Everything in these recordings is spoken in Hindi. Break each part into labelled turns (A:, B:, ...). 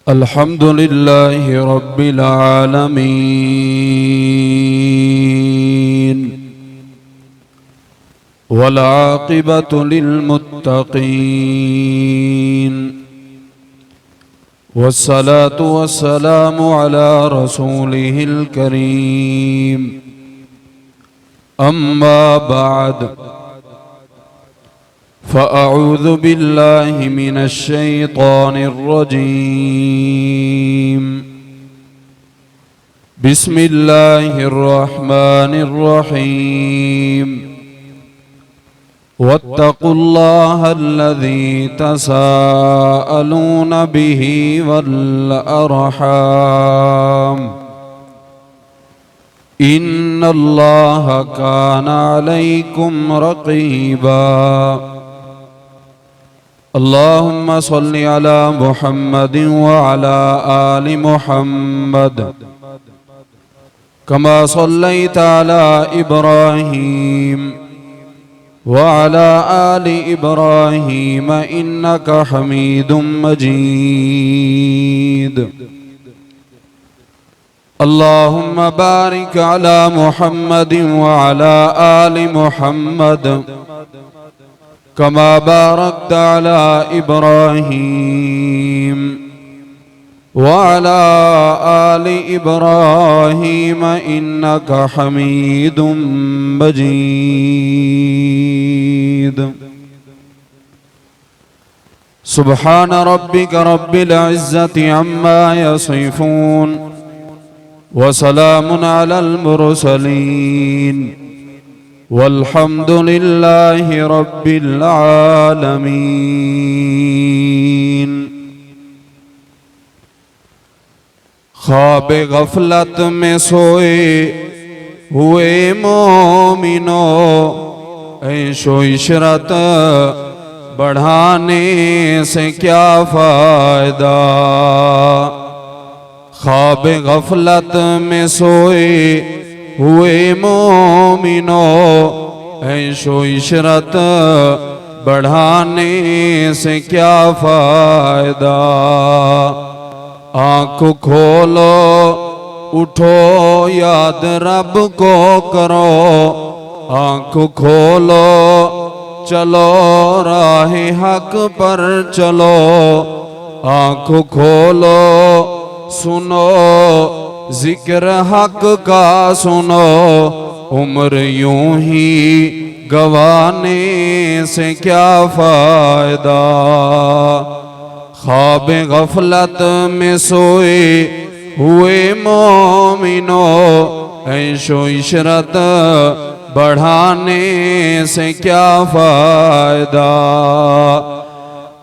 A: अल्हम्दुलिल्लाहि रब्बिल आलमीन वल आक़िबतु लिल्मुत्तक़ीन वस्सलातु वस्सलामु अला रसूलिहिल करीम अम्मा बाद फ़अऊज़ु बिल्लाहि मिनश शैतानिर रजीम बिस्मिल्लाहिर रहमानिर रहीम वत्तक़ुल्लाहल्लज़ी तसाअलून बिही वल अर्हाम इन्नल्लाह काना अलैकुम रक़ीबा। अल्लाहुम्मा सल्लि अला मुहम्मदिन व अला आलि मुहम्मद कमा सल्लैता अला इब्राहीम व अला आलि इब्राहीम इन्नका हमीदुम मजीद। अल्लाहुम्मा बारिक अला मुहम्मदिन व अला आलि मुहम्मद कमा बारकता अला इब्राहीम व अला आलि इब्राहीम इन्नका हमीदुम मजीद। सुब्हान रब्बिक रब्बिल इज़्ज़ति अम्मा यसिफून व सलामुन अलल मुरसलीन वल्हम्दुलिल्लाहि रब्बिल आलमीन। ख्वाब गफलत में सोए हुए मोमिनो ऐशो इशरत बढ़ाने से क्या फायदा। ख्वाब गफलत में सोए हुए मोमिनो ऐशो इशरत बढ़ाने से क्या फायदा। आँख खोलो उठो याद रब को करो, आँख खोलो चलो राह हक पर चलो, आँख खोलो सुनो जिक्र हक का सुनो, उम्र यूं ही गवाने से क्या फायदा। ख्वाब गफलत में सोए हुए मोमिनो ऐशो इशरत बढ़ाने से क्या फायदा।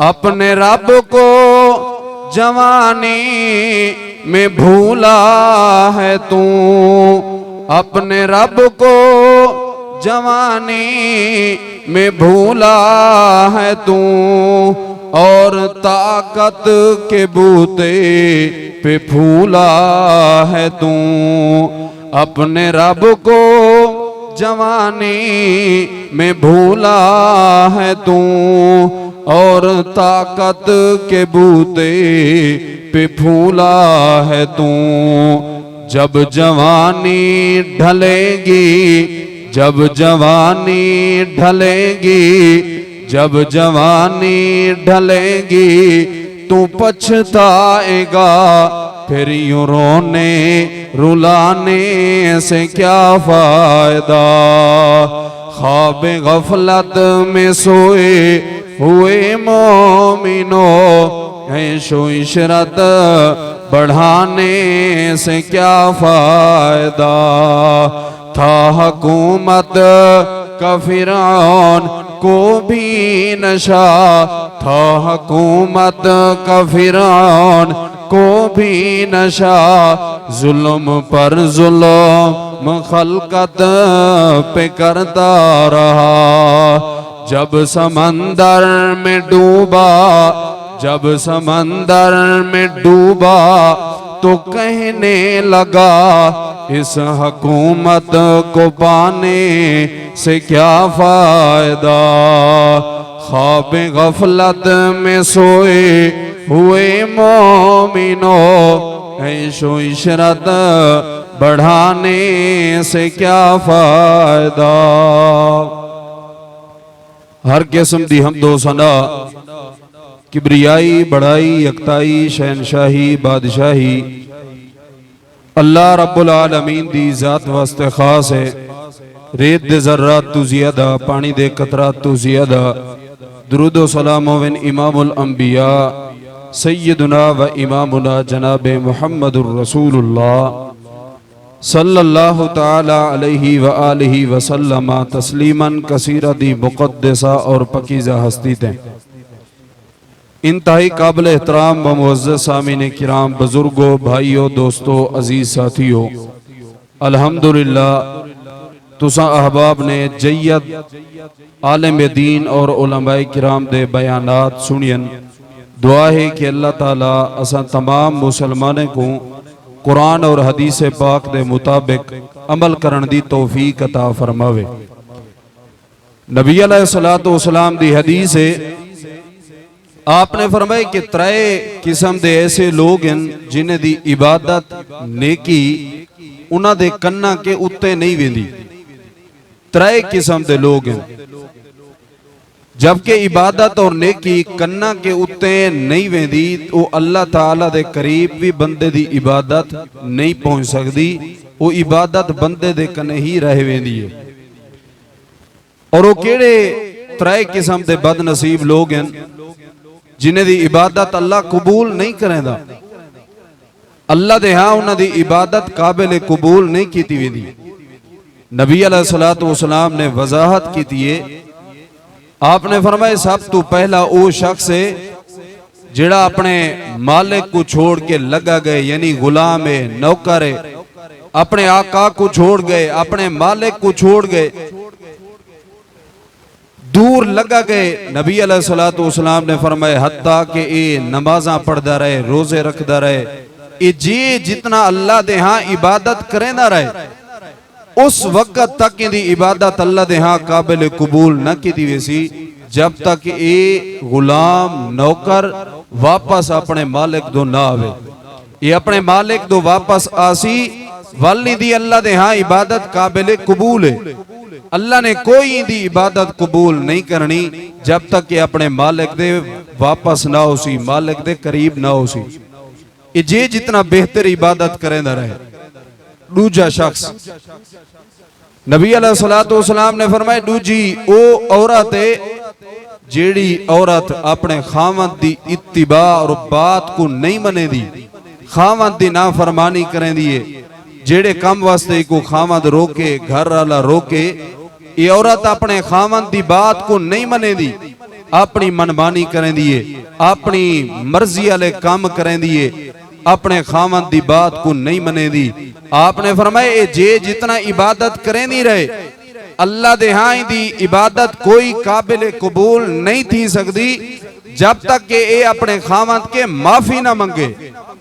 A: अपने रब को जवानी में भूला है तू, अपने रब को जवानी में भूला है तू, और ताकत के बूते पे फूला है तू। अपने रब को जवानी में भूला है तू, और ताकत के बूते पे फूला है तू। जब जवानी ढलेगी, जब जवानी ढलेगी, जब जवानी ढलेगी तू पछताएगा, फिर यूं रोने रुलाने से क्या फायदा। ख्वाब गफलत में सोए हुए मोमिनो ऐशो इशरत बढ़ाने से क्या फायदा। था हुकूमत का फिरौन को भी नशा, था हुकूमत का फिरौन को भी नशा, जुल्म पर जुल्म खल्कत पे करता रहा। जब समंदर में डूबा, जब समंदर में डूबा तो कहने लगा इस हुकूमत को पाने से क्या फायदा। ख्वाब गफलत में सोए हुए मोमिनो, ऐशो इशरत बढ़ाने से क्या फायदा। हर किस्म दी हमदो सना, किबरियाई, बड़ाई, यकताई, शहनशाही, बादशाही अल्लाह रब्बुल आलमीन दी जात वास्ते खास है। रेत दे ज़र्रात तू ज़ियादा, पानी दे कतरात तू ज़ियादा। दुरूद व सलाम होवेन इमामुल अंबिया सय्यदुना व इमामुना जनाब मुहम्मदुर रसूलुल्लाह सल्लल्लाहु ताला अलैहि व आलिहि व सल्लम तस्लीमन कसीरा दी मुक़द्दसा और पकीज़ा हस्ती थे। इंतहाई काबिल एहतराम व मुअज़्ज़ज़ सामीन किराम, बुजुर्गों, भाइयों, दोस्तों, अजीज साथियों, अल्हम्दुलिल्लाह तुसा अहबाब ने जय्यद आलिम दीन और उलमाए किराम दे बयानात सुनियन। दुआ है कि अल्लाह ताला असा तमाम मुसलमाने को कुरान और हदीस पाक दे मुताबिक अमल करन दी तौफीक अता फरमावे। नबी अलैहिस्सलातु वस्सलाम दी हदीस है, आपने फरमाया कि त्रै किस्म दे ऐसे लोग हैं जिन्हें दी इबादत नेकी उन्हां दे कन्ना के उत्ते नहीं वेंदी। त्रै किस्म दे लोग हैं, जबकि इबादत और नेकी कन्ना के उत्ते नहीं वेंदी, वो अल्लाह ताला दे करीब भी बंदे दी इबादत नहीं पहुंच सकती। वो इबादत बंदे दे कन्ने ही रह वेंदी है। और वो केड़े त्रै किस्म दे बदनसीब लोग हैं जिन्हें दी इबादत अल्लाह कबूल नहीं करेंदा। अल्लाह दे हाँ उन्हां दी इबादत काबिल कबूल नहीं कीती वेंदी। नबी अलैहिस्सलातु वस्सलाम ने वजाहत की है। आपने फरमाया सब तो पहला वो शख्स है जेड़ा अपने मालिक को छोड़ के लगा गए, यानी गुलाम है, नौकर है, अपने आका को छोड़ गए, अपने मालिक को छोड़ गए, दूर लगा गए। नबी अलैहिस्सलातु वस्सलाम ने फरमाया हत्ता के ए नमाज़ां पढ़दा रहे, रोजे रखदा रहे, ए जे जितना अल्लाह दे हाँ इबादत करेंदा रहे, उस वक्त तक इनकी इबादत अल्लाह दे हाँ काबिल कबूल न की वेसी जब तक ये गुलाम नौकर वापस अपने मालिक दो ना आवे। ये अपने मालिक दो वापस आसी वाली दी अल्लाह दे हाँ इबादत काबिल कबूल है। अल्लाह ने कोई इनकी इबादत कबूल नहीं करनी जब तक ये अपने मालिक दे वापस ना हो सी, मालिक दे करीब ना हो सी। ये जे जितना बेहतर इबादत करेंदा रहे। दूजा शख्स, नबी अलैहिस्सलातु वस्सलाम ने फरमाया दूजी ओ औरत है जेड़ी औरत अपने खावंद दी इत्तिबा और बात को नहीं मनेदी, खावंद दी नाफरमानी करेंदी है। जेड़े काम वास्ते को खावंद रोके, घर वाला रोके, ये औरत अपने खावंद दी बात को नहीं मनेदी, अपनी मनमानी करेंदी है, अपनी मर्जी वाले काम करेंदी है, अपने खावंद दी बात को नहीं मनेदी। आपने फरमाया ए जे जितना इबादत करेंदी रहे, अल्लाह दे हाँ दी इबादत कोई काबिल कबूल नहीं थी सकती जब तक कि ए अपने खावंद के माफी ना मंगे,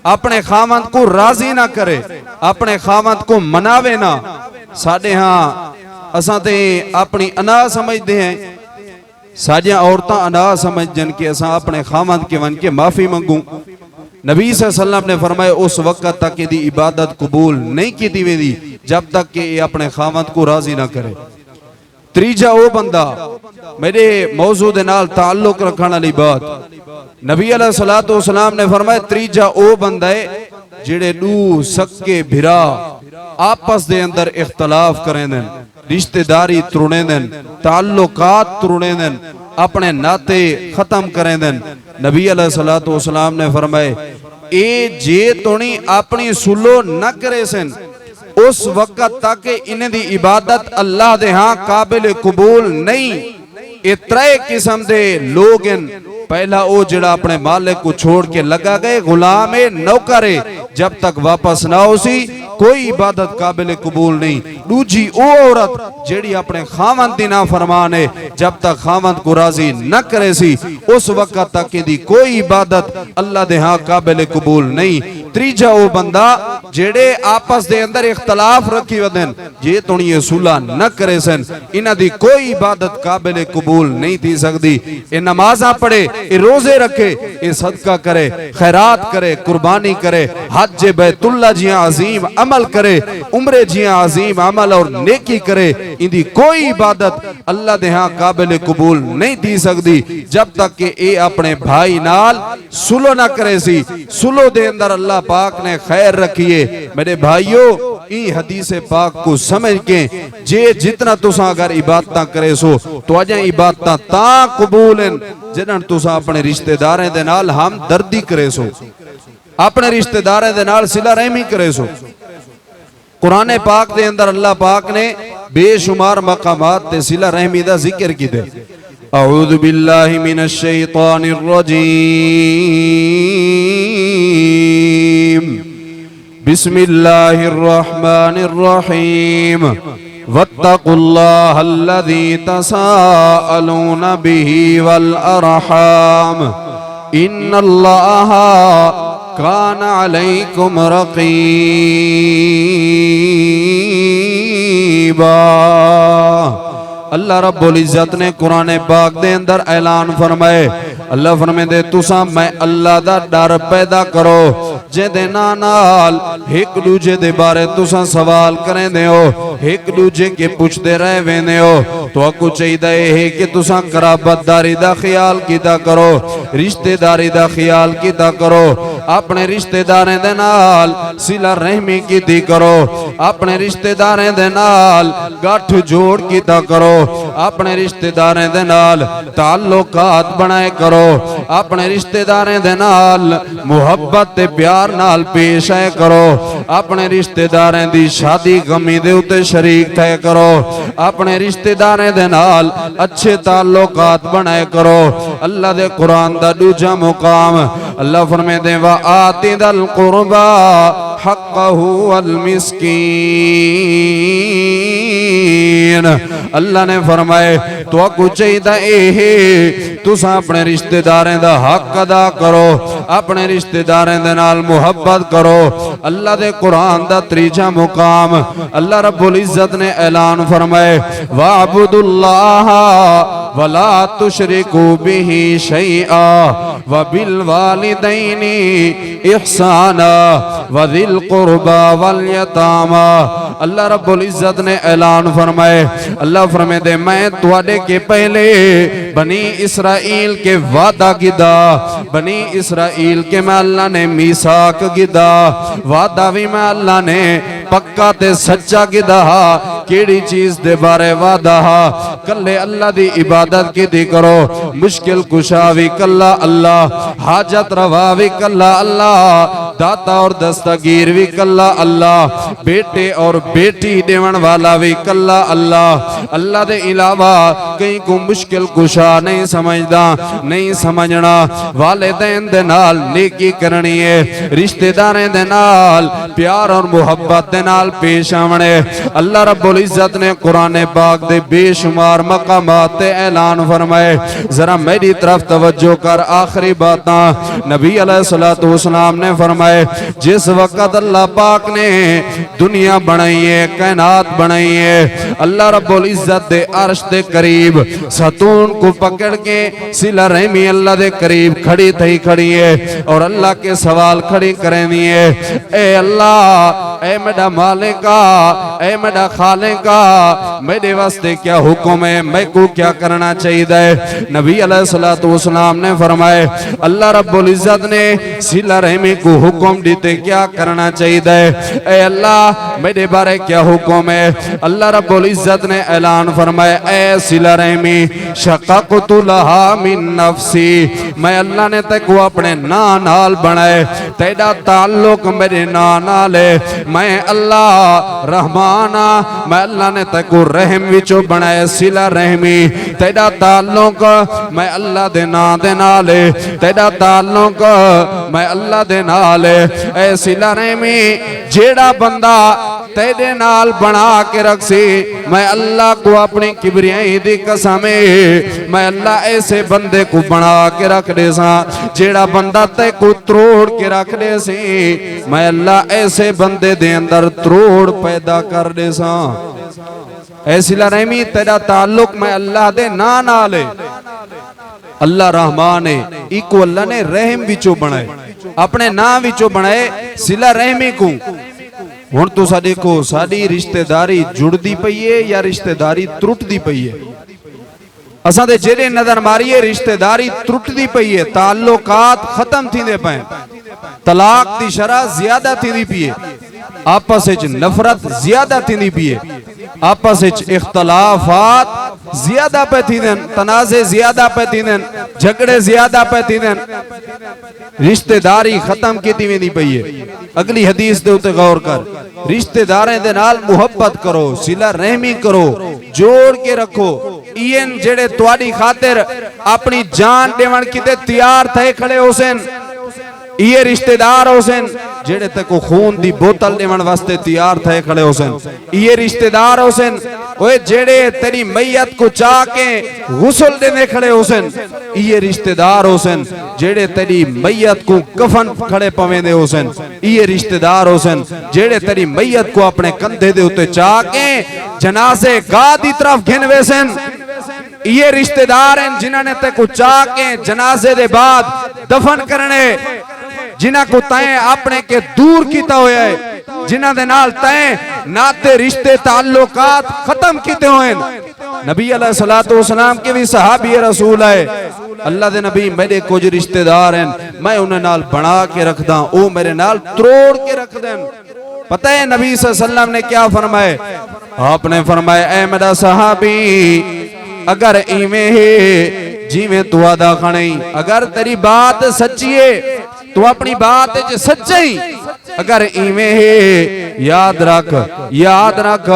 A: अपने खावंद को राजी ना करे, अपने खावंद को मनावे ना। साडे हाँ असां ते अपनी अना समझते हैं, साडियां औरतां अना समझन कि असां अपने खावंद के वन के माफी मंगू। नबी सल्लल्लाहु अलैहि वसल्लम ने फरमाया उस वक्त तक यदि इबादत कबूल नहीं की वेंदी जब तक कि ये अपने खावंद को राजी ना करे। तीजा वो बंदा, मेरे मौजू दे नाल ताल्लुक रखने वाली बात, नबी अलैहिस्सलातु वस्सलाम ने फरमाया तीजा वो बंदा है जेड़े दू सक्के भिरा आपस दे अंदर इख्तलाफ करेंदन, रिश्तेदारी त्रुड़ेंदन, ताल्लुकात त्रुड़ेंदन, अपने नाते खत्म करेंदन। नबी अलैहिस्सलातु वस्सलाम ने फरमाए ए जे तोनी अपनी सुलो न करे सन उस वक्त तक इन्हें दी इबादत अल्लाह दे हाँ काबिल कबूल नहीं। ये त्रै किस्म दे लोग हैं। पहला वो जिड़ा अपने मालिक को छोड़ के लगा गए, गुलाम है, नौकर है, जब तक वापस ना हो सी कोई इबादत काबिल कबूल नहीं। दूजी वो औरत जेड़ी अपने खावंद दी नाफरमान है, जब तक खावंद को राजी न करे सी उस वक्त तक दी कोई इबादत अल्लाह दे हाँ काबिल कबूल नहीं। तीजा वो बंदा जेड़े आपस दे अंदर इख्तलाफ रखी वदन जे तुणी ये सुलह न करे सन इन्हां दी कोई इबादत काबिल कबूल नहीं थी सकदी। ये नमाज़ां पढ़े, ये रोजे रखे, ये सदका करे, खैरात करे, कुर्बानी करे, हज बैतुल्लाह जियां अजीम अमल करे, उम्रे जियां अजीम अमल और नेकी करे, इंदी कोई इबादत अल्लाह दे हां काबिल कबूल नहीं थी सकदी जब तक कि ये अपने भाई नाल सुलह ना करे सी। सुलह दे अंदर अल्लाह पाक ने खैर रखी है। मेरे भाइयों, ई हदीस पाक को समझ के जे जितना तुसा अगर इबादत करे सो तो अजा इबादत ता कबूल हैं जिन्हां तुसा अपने रिश्तेदारें दे नाल हमदर्दी करे सो, अपने रिश्तेदारें दे नाल सिला रहमी करे सो। कुरान पाक दे अंदर अल्लाह पाक ने बेशुमार मकामात ते सिला रहमी दा जिक्र कीते। अऊज़ु बिल्लाहि मिनश शैतानिर रजीम, बिस्मिल्लाहिर रहमानिर रहीम, वत्तकुल्लाहल्लज़ी तसाअलूना बिही वल अरहाम, इन्नल्लाहा कान अलैकुम रक़ीबा। अल्लाह रब्बुल इज्जत ने कुरान पाक दे अंदर ऐलान फरमाए, अल्लाह फरमांदे तुसा मैं अल्लाह दा डर पैदा करो जेदे नाल एक दूजे दे बारे तुसा सवाल करेंदे हो, एक दूजे के पूछते रह वेंदे हो। तो आपको चाहिए है कि तुसा कराबतदारी दा ख्याल कीता करो, रिश्तेदारी दा ख्याल कीता करो, अपने रिश्तेदारें दे नाल सिला रहमी कीती करो, अपने रिश्तेदारें दे नाल गठ जोड़ कीता करो, अपने रिश्तेदारें दे नाल ताल्लुकात बनाए करो, अपने रिश्तेदारें दे नाल मुहब्बत ते प्यार नाल पेश आए करो, अपने रिश्तेदारें दी शादी गमी दे उते शरीक थे करो, अपने रिश्तेदारें दे नाल अच्छे ताल्लुकात बनाए करो। अल्लाह दे कुरान दा दूजा मुकाम अल्लाह फरमाते वा आतिदल कुर्बा हक्कहु वल मिस्कीन। अल्लाह ने फरमाए तो आपको चाहिए तुसा अपने रिश्तेदारें दा हक अदा करो, अपने रिश्तेदारें दे नाल मुहब्बत करो। अल्लाह दे कुरान दा तीजा मुकाम अल्लाह रब्बुल इज्जत ने ऐलान फरमाए वाबुदुल्लाह वला तुशरिकू बिही शैआ व बिल वालिदैनि इहसाना व दिल कुर्बा वल यतामा। अल्लाह रब्बुल इज्जत ने ऐलान फरमाए, अल्लाह फरमाते मैं तुहाडे के पहले बनी इसराइल के वादा गिदा, बनी इसराइल के मैं अल्लाह ने मीसाक गिदा, वादा भी मैं अल्लाह ने पक्का ते सच्चा गिदा। केड़ी चीज दे बारे वादा हा, कल्ले अल्लाह दी इबादत कीती करो, मुश्किल कुशा भी कल्ला अल्लाह, हाजत रवा भी कल्ला अल्लाह, दाता और दस्तगीर भी कल्ला अल्लाह, बेटे और बेटी देवन वाला भी कल्ला अल्लाह। अल्लाह दे इलावा कहीं को मुश्किल कुशा नहीं समझदा, नहीं समझना। वालिदैन दे नाल नेकी करनी है, रिश्तेदारें दे नाल प्यार और मुहब्बत दे नाल पेश आवणे। अल्लाह रब्बुल इज्जत ने कुरान पाक दे बेशुमार मकामात ते ऐलान फरमाए। जरा मेरी तरफ तवज्जो कर, आखिरी बातां नबी अलैहिस्सलातु वस्सलाम ने फरमाए जिस वक्त अल्लाह पाक ने दुनिया बनाई है, कायनात बनाई है, अल्लाह रब्बुल इज्जत दे अर्श दे करीब सतून को पकड़ के सिला रहमी अल्लाह दे करीब खड़ी थई खड़ी है और अल्लाह के सवाल खड़ी करेंदी है। ए अल्लाह, ए मेरा मालिका, ए मेरा खालिका, मेरे वास्ते क्या हुक्म है, मैं को क्या करना चाहिए? नबी अलैहिस्सलातु वस्सलाम ने फरमाए अल्लाह रब्बुल इज्जत ने सिला रहमी को हुक्म देते क्या करना चाहिए? ए अल्लाह, मेरे बारे क्या हुक्म है? अल्लाह रब्बुल इज्जत ने ऐलान फरमाया ए सिला रहमी शक़क़तु लहा मिन नफ्सी, मैं अल्लाह ने तेको अपने ना नाल बनाए, तेरा ताल्लुक मेरे ना नाल है। मैं अल्लाह रहमाना, मैं अल्लाह ने तेको रहम विचों बनाए सिला रहमी, तेरा ताल्लुक मैं अल्लाह दे ना दे नाल है, तेरा ताल्लुक मैं अल्लाह दे नाल है। ए सिला रहमी जेड़ा बंदा तेरे नाल बना के रख सी। मैं अल्लाह को अपनी किबरियाई दी कसम है, मैं अल्लाह ऐसे बंदे को बना के रख दे सा जेड़ा बंदा ते को त्रोड़ के रख दे सी। मैं अल्लाह ऐसे बंदे दे अंदर त्रोड़ पैदा कर दे सा। ऐसी रहमी तेरा ताल्लुक मैं अल्लाह दे ना नाल है। अल्लाह रहमान है, इको अल्लाह ने रहम विचों बनाए, अपने नाम विचों बनाए सिला रहमी को। हुण तुसां देखो साडी रिश्तेदारी जुड़दी पई है या रिश्तेदारी त्रुटदी पई है। असां दे जेड़े नजर मारिए रिश्तेदारी त्रुटदी पई है, ताल्लुकात खत्म थींदे पए, तलाक दी शरह ज्यादा थींदी पई है, आपस विच नफरत ज्यादा थींदी पई है, आपस विच इख्तलाफात ज्यादा पे थींदे, तनाज़े ज्यादा पे थींदे, झगड़े ज्यादा पे थींदे, रिश्तेदारी खत्म कीती वेंदी पई है। अगली हदीस दे उते गौर कर, रिश्तेदारें दे नाल मुहब्बत करो, सिला रहमी करो, जोड़ के रखो। ईन जेड़े तुहाडी खातिर अपनी जान देवण किते तैयार थे खड़े होसन, ये रिश्तेदार होसन जेड़े ते को खून दी बोतल देवण वास्ते तैयार थे खड़े होसन। ये रिश्तेदार होसन ओए जेड़े तेरी मैयत को चाह के गुस्ल देने खड़े होसन। ये रिश्तेदार होसन जेड़े तेरी मैयत को कफन खड़े पवेंदे होसन। ये रिश्तेदार होसन जेड़े तेरी मैयत को अपने कंधे दे उते चाह के जनाजे गाह दी तरफ घिनवेसन। ये रिश्तेदार हैं जिन्होंने ते को चाह के जनाजे दे बाद दफन करने, जिन्हां को तय अपने के दूर किया होया है, जिन्हां दे नाल तय नाते रिश्ते ताल्लुकात खत्म किते होए। नबी अलैहिस्सलातु वस्सलाम के भी सहाबी रसूल है, अल्लाह दे नबी मेरे कुछ रिश्तेदार हैं, मैं उन्हें नाल बना के रखदा, ओ मेरे नाल त्रोड़ के रख देन। पता है नबी सल्लल्लाहु अलैहि वसल्लम ने क्या फरमाया? आपने फरमाया, ऐ मेरा सहाबी अगर इवें है जिवें तू अदा खणी, अगर तेरी बात सच्ची है तू अपनी बात सच्चाई, अगर इवें है याद रख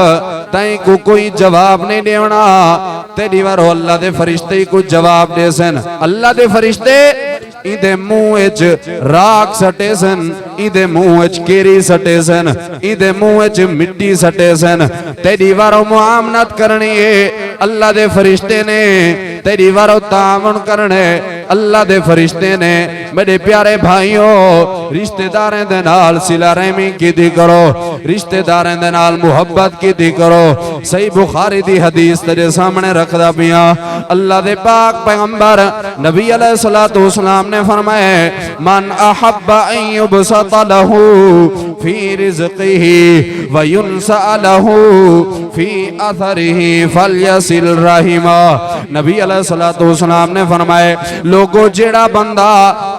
A: तई को कोई जवाब नहीं देना, तेरी बार अल्लाह दे फरिश्ते को जवाब दे सन। अल्लाह दे फरिश्ते इदे मुंह विच राख सटे सन, इदे मुंह विच केरी सटे सन, इदे मुंह विच मिट्टी सटे सन। तेरी वारो मुआमनत करनी है अल्लाह दे फरिश्ते ने, तेरी वारो तावन करने अल्लाह दे फरिश्ते ने। मेरे प्यारे भाइयों, रिश्तेदारें दे नाल सिला रहमी कीती करो, रिश्तेदारें दे नाल मुहब्बत कीती करो। सही बुखारी दी हदीस तेरे सामने रखदा पिया। अल्लाह दे पाक पैगंबर नबी अलैहिस्सलातु वस्सलाम ने फरमाया, मन अहब्बा अन युबसता लहू फी रिज़्क़िही व युनसा लहू फी अथरिही फलयसिल रहिमा। नबी अलैहिस्सलातु वस्सलाम ने फरमाया, लोगो जेड़ा बंदा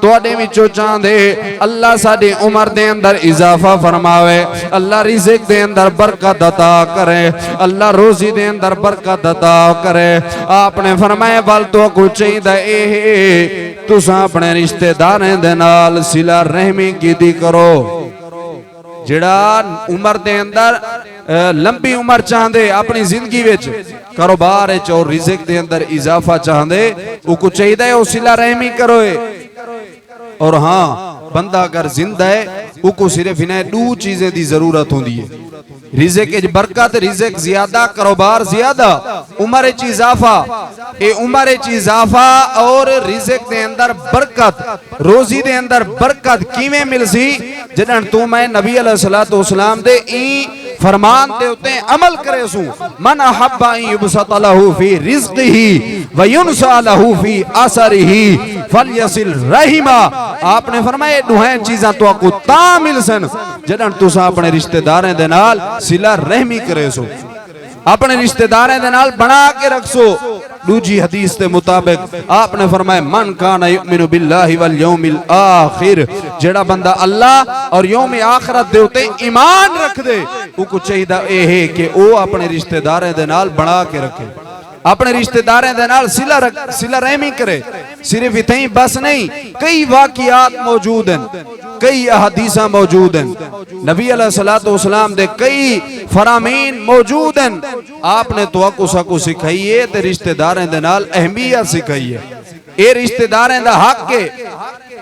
A: तुहाडे विचों चाहंदे अल्लाह साडी उम्र दे अंदर इजाफा फरमावे, अल्लाह रिज़्क़ दे अंदर बरकत अता करे, अल्लाह रोजी दे अंदर बरकत अता करे। आपने फरमाया बल तो को चाहिदा ए तुसां अपने रिश्तेदारें दे नाल सिला रहमी कीती करो। जेड़ा उम्र दे अंदर लंबी उम्र चाहते अपनी जिंदगी विच, कारोबार विच और रिज़्क़ दे अंदर इजाफा चाहते, उको चाहिए है सिला रहमी करो। और हाँ, बंदा अगर जिंदा है उको सिर्फ इन्हें दो चीजें दी जरूरत होती है, रिज़्क़ विच बरकत, रिज़्क़ ज्यादा, कारोबार ज्यादा, उम्र विच इजाफा। ए उम्र विच इजाफा और रिज़्क़ दे अंदर बरकत, रोजी दे अंदर बरकत किवें मिलसी? जदन तू मैं नबी अलैहिस्सलातु वस्सलाम दे ई फरमान दे उते अमल करे सू। मन अहब्बा अन युबसता लहू फी रिज़्क़िही व युनसा लहू फी असरिही फलयसिल रहिमा। आपने फरमाया दुहें चीज़ां तो आपको ता मिलसन जदन तुसां अपने रिश्तेदारें दे नाल सिला रहमी करे सो, अपने रिश्तेदारें दे नाल बना के रखसो। दूजी हदीस के मुताबिक आपने फरमाया, मन काना युमिनु बिल्लाहि वल यौमिल आखिर, जेड़ा बंदा अल्लाह और यौम आखिरत दे उते ईमान रख दे, उको चाहिदा ए है कि ओ अपने रिश्तेदारें दे नाल बना के रखे, अपने रिश्तेदारें दे नाल सिला रहमी करे। सिर्फ इतना ही बस नहीं, कई वाकियात मौजूद हैं, कई अहदीसा मौजूद हैं, नबी अलैहिस्सलातु वस्सलाम दे कई फरामीन मौजूद हैं। आपने तो आपको सिखाई है ते रिश्तेदारें दे नाल अहमियत सिखाई है। ये रिश्तेदारें दा हक है।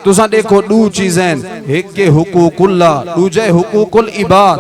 A: तुसा देखो दो चीजें, एक के हुकूकुल्लाह, दूजे हुकूकुल इबाद।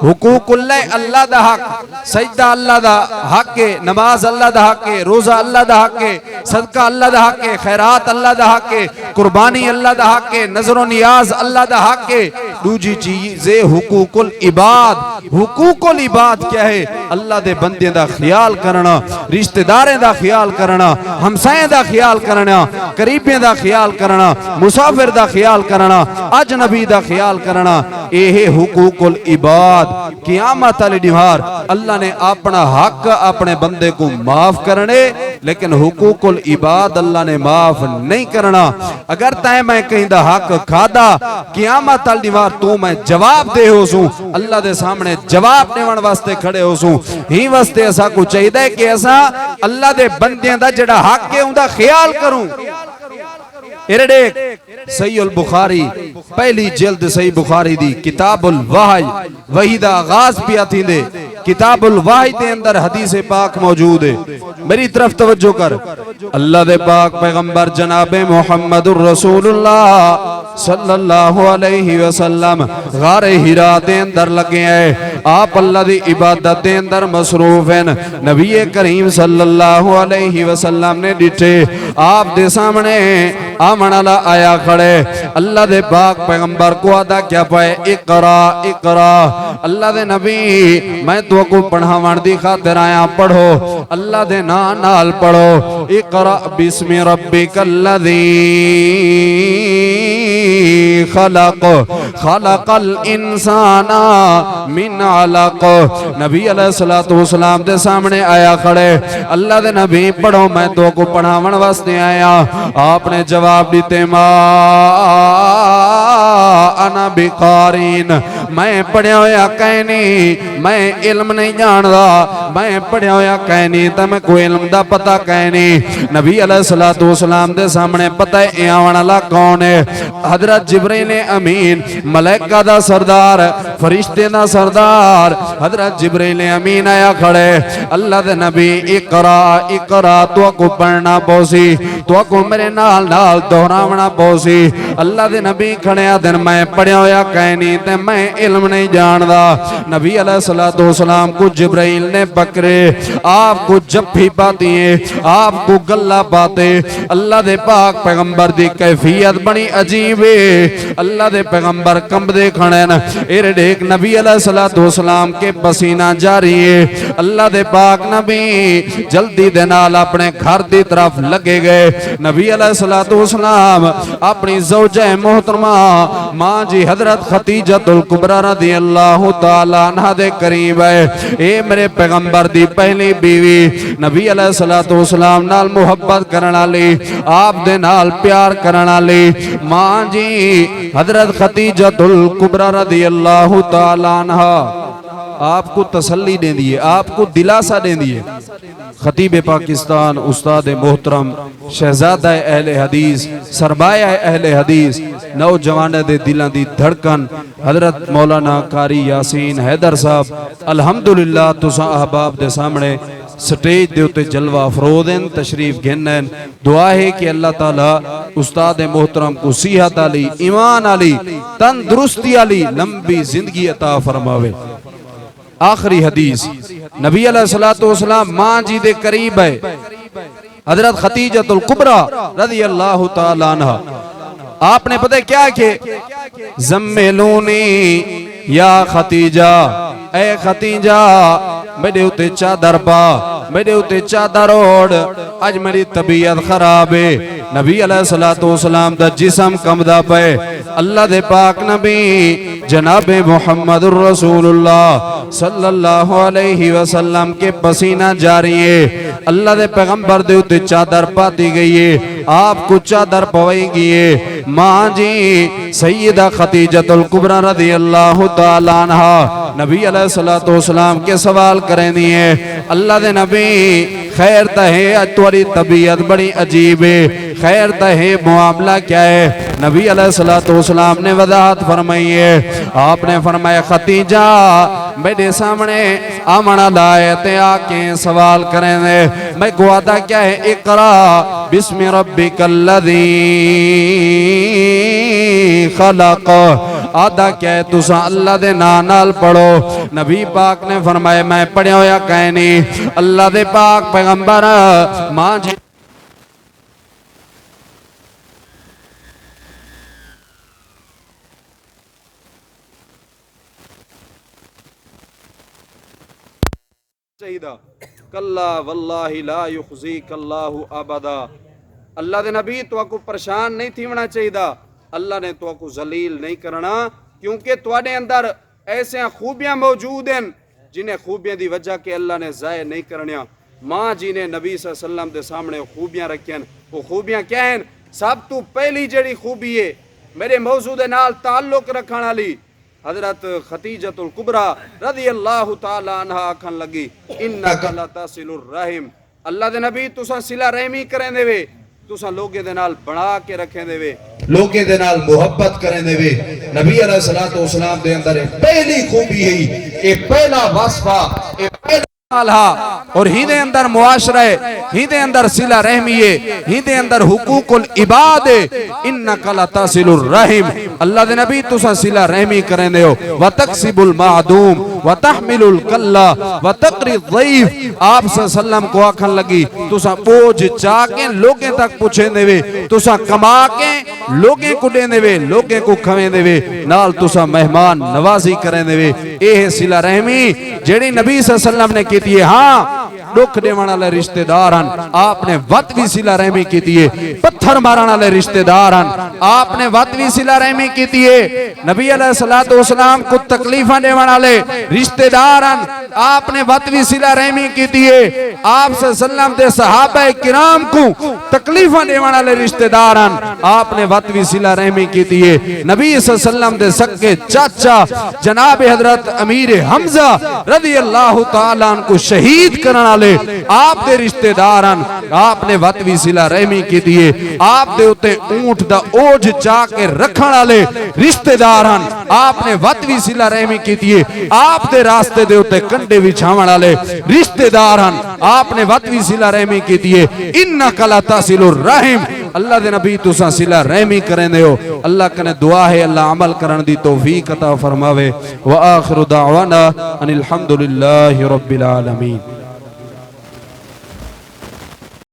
A: हुकूकुल्लाह अल्लाह दा हक, सजदा अल्लाह दा हक है, नमाज अल्लाह दा हक है, रोजा अल्लाह दा हक है, सदका अल्लाह दा हक है, खैरात अल्लाह दा हक है, कुर्बानी अल्लाह दा हक है, नजरो नियाज अल्लाह दा हक है। दूजी चीज हुकूकुल इबाद, हुकूकुल इबाद क्या है? अल्लाह दे बंदे दा ख्याल करना, रिश्तेदारें दा ख्याल करना, हमसाएं दा ख्याल करना, करीबियां दा ख्याल करना, मुसाफिर दा ख्याल करना, अजनबी दा ख्याल करना, ये हुकूकुल इबाद। क़यामत वाले दिहार अल्लाह ने अपना हक अपने बंदे को माफ करने, लेकिन हुकूकुल इबाद अल्लाह ने माफ नहीं करना। अगर तय मैं कहीं दा हक खादा, क़यामत वाले दिहार तू मैं जवाब दे हो सू, अल्लाह दे सामने जवाब देवन वास्ते खड़े हो सू। ही वास्ते ऐसा कुछ चाहिए कि ऐसा अल्लाह दे बंदियां दा जेड़ा हक है उनका ख्याल करूं। सही अल बुखारी पहली जिल्द सही बुखारी दी किताबुल वही, वही दा आगाज पिया थी दे, किताबुल वही के अंदर हदीस पाक मौजूद है। मेरी तरफ तवज्जो कर। अल्लाह दे पाक पैगंबर जनाबे मुहम्मदुर रसूलुल्लाह सल्लल्लाहु अलैहि वसल्लम गारे हिरा दे अंदर लगे हैं। आप अल्लाह दी इबादत दे अंदर मसरूफ हैं। नबी करीम सल्लल्लाहु अलैहि वसल्लम ने डिठे आप दे सामने आमनाला आया खड़े। अल्लाह दे पाक पैगंबर को आदा क्या पाए, इकरा इकरा। अल्लाह दे नबी मैं तो को पढ़ावन दी खातिर आया, पढ़ो अल्लाह दे नाल पढ़ो। इकरा बिस्मि रब्बिकल्लज़ी खलक खलकल इंसाना मिन अलक। नबी अलैहिस्सलातु वस्सलाम दे सामने आया खड़े। अल्लाह दे नबी पढ़ो मैं तो को पढ़ावन वास्ते आया। आपने जवाब दीते मा अना बिकारीन, मैं पढ़िया होया कहनी, मैं इल्म नहीं जानदा, मैं पढ़िया होया कहनी तो मैं कोई इल्म दा पता कहनी। नबी अलैहिस्सलातु वस्सलाम दे सामने पता है आवन वाला कौन है? हजरत जिब्रील अमीन, मलाइका दा सरदार, फरिश्ते दा सरदार हजरत जिब्रील अमीन आया खड़े। अल्लाह दे नबी इकरा इकरा, तो को पढ़ना पौसी, तो को मेरे नाल नाल दोहरावना पौसी। अल्लाह दे नबी खड़े दिन मैं पढ़िया होया कहनी ते मैं इल्म नहीं जानदा। नबी अलैहिस्सलातु वस्सलाम को जिब्रील ने पकड़े, आपको जफ्फी पाती है, आपको गल्ला पाते। अल्लाह दे पाक पैगंबर दी कैफियत बड़ी अजीब है। अल्लाह दे पैगंबर कंबदे खड़े न। एक नबी अलैहिस्सलातु वस्सलाम के पसीना जारी है। अल्लाह दे पाक नबी जल्दी दे नाल अपने घर दी तरफ लगे गए। नबी अलैहिस्सलातु वस्सलाम अपनी ज़ौजा मोहतरमा मां जी हजरत खतीजतुल कुबरा रज़ियल्लाहु ताला अन्हा दे करीब है। ए मेरे पैगंबर दी पहली बीवी, नबी अलैहिस्सलातु वस्सलाम नाल मुहब्बत करन वाली, आप दे नाल प्यार करन वाली मां जी हजरत खतीजतुल कुबरा रज़ियल्लाहु ताला अन्हा आपको तसल्ली देंदी है, आपको दिलासा देंदी है। खतीब पाकिस्तान उस्ताद मोहतरम शहजादा अहले हदीस, सरमाया अहले हदीस, नौजवान दे दिलों की धड़कन हजरत मौलाना कारी यासीन हैदर साहब अल्हम्दुलिल्लाह तुसा अहबाब दे सामने स्टेज दे उत्ते जलवा अफरोज हैं, तशरीफ घेन हैं। दुआ है कि अल्लाह ताला उस्ताद मोहतरम को सेहत आली, ईमान आली, तंदुरुस्ती आली लंबी जिंदगी अता फरमावे। आखिरी हदीस नबी अलैहिस्सलातु वस्सलाम मां जी दे करीब है हजरत खतीजतुल कुबरा रज़ियल्लाहु ताला अन्हा। आपने पता क्या कि ज़म्मिलूनी या खतीजा, ए खतीजा मेरे उते चादर पा, मेरे उते चादर ओढ़, आज मेरी तबीयत खराब है। नबी अलैहिस्सलातु वस्सलाम दा जिस्म कंबदा पे। अल्लाह दे पाक नबी जनाबे मुहम्मदुर रसूलुल्लाह सल्लल्लाहु अलैहि वसल्लम के पसीना जारी है। अल्लाह दे पैगंबर दे उते चादर पाती गई है, आपको चादर पवाई गई है। मां जी सैयदा खतीजतुल कुबरा रज़ियल्लाहु ताला अन्हा नबी अलैहिस्सलातु वस्सलाम के सवाल करेंदी है। अल्लाह दे नबी खैर तहे, आज तुम्हारी तबीयत बड़ी अजीब है, खैर तहे मामला क्या है? नबी अलैहिस्सलातु वस्सलाम ने वजाहत फरमाई है। आपने फरमाया खतीजा मेरे सामने आमना लाए ते आके सवाल करें दे मैं गुआदा क्या है इकरा बिस्मि रब्बिकल्लज़ी खलक आदा क्या है तुसा अल्लाह दे नाम नाल पढ़ो। नबी पाक ने फरमाया मैं पढ़िया होया कह नहीं अल्लाह दे पाक पैगंबर मां जी कल्ला वल्लाहि ला युखज़ीकल्लाहु अबदा। अल्लाह दे नबी तो को परेशान नहीं थीवना चाहिए, अल्लाह ने तो को जलील नहीं करना, क्योंकि तुहाडे अंदर ऐसे खूबियां मौजूद हैं जिन्हें खूबियां दी वजह के अल्लाह ने ज़ाय नहीं करनिया। मां जी ने नबी सल्लल्लाहु अलैहि वसल्लम दे सामने खूबियां रखियां, वो खूबियां क्या हैं? सब तो पहली जड़ी खूबी है मेरे मौजू दे नाल ताल्लुक रखण वाली हजरत खतीजतुल कुबरा रज़ी अल्लाह ताला अन्हा आखन लगी इन्नका लतसिलुर रहम। अल्लाह दे नबी तुसा सिला रहमी करें देवे, तुसा लोगे दे नाल बना के रखें देवे, लोगे दे नाल मोहब्बत करें देवे। नबी अलैहिस्सलातु वस्सलाम दे अंदर पहली खूबी है, ये पहला वस्फा, ये पहला और ही दे अंदर मुआशरा है, ही दे अंदर सिला रहमी है, ही दे अंदर हुकूकुल इबाद है। इन्नका लतसिलुर रहम। अल्लाह दे नबी तुसा सिला रहमी करें दे हो व तक्सिबुल मादूम व तहमिलुल कल्ला व तकरी ज़ईफ। आप सल्लम को आखन लगी तुसा बोझ चा के लोगे तक पूछे देवे, तुसा कमा के लोगे को दे देवे, लोगे को खवे देवे, नाल तुसा मेहमान नवाजी करें देवे। ए है सिला रहमी जेड़ी नबी सल्लम ने की थी। हाँ दुख देवन वाले रिश्तेदार हैं, आपने वत भी सिला रहमी की थी। पत्थर मारन वाले रिश्तेदार हैं, आपने वत भी सिला रहमी की थी। नबी अलैहिस्सलातु वस्सलाम को तकलीफा देवन वाले रिश्तेदार हैं, आपने वत भी सिला रहमी की थी। आप सल्लम दे सहाबा किराम को तकलीफा देवन वाले रिश्तेदार हैं, आपने वत भी सिला रहमी की थी। नबी सल्लम दे सके चाचा जनाब हजरत अमीर हमजा रज़ी अल्लाह ताला को शहीद करने वाले आप दे रिश्तेदार हैं, आपने वत भी सिला रहमी की थी। आप दे उते ऊंट दा ओझ चा के रखण वाले रिश्तेदार हैं, आपने वत भी सिला रहमी की थी। आप दे रास्ते दे उते कंडे विछावण वाले रिश्तेदार हैं, आपने वत भी सिला रहमी की थी। इन्नका लतसिलुर रहम। अल्लाह दे नबी तुसा सिला रहमी करें दे हो। अल्लाह कने दुआ है अल्लाह अमल करन दी तौफीक अता फरमावे। व आखिरु दावाना अनिल हम्दुलिल्लाहि रब्बिल आलमीन।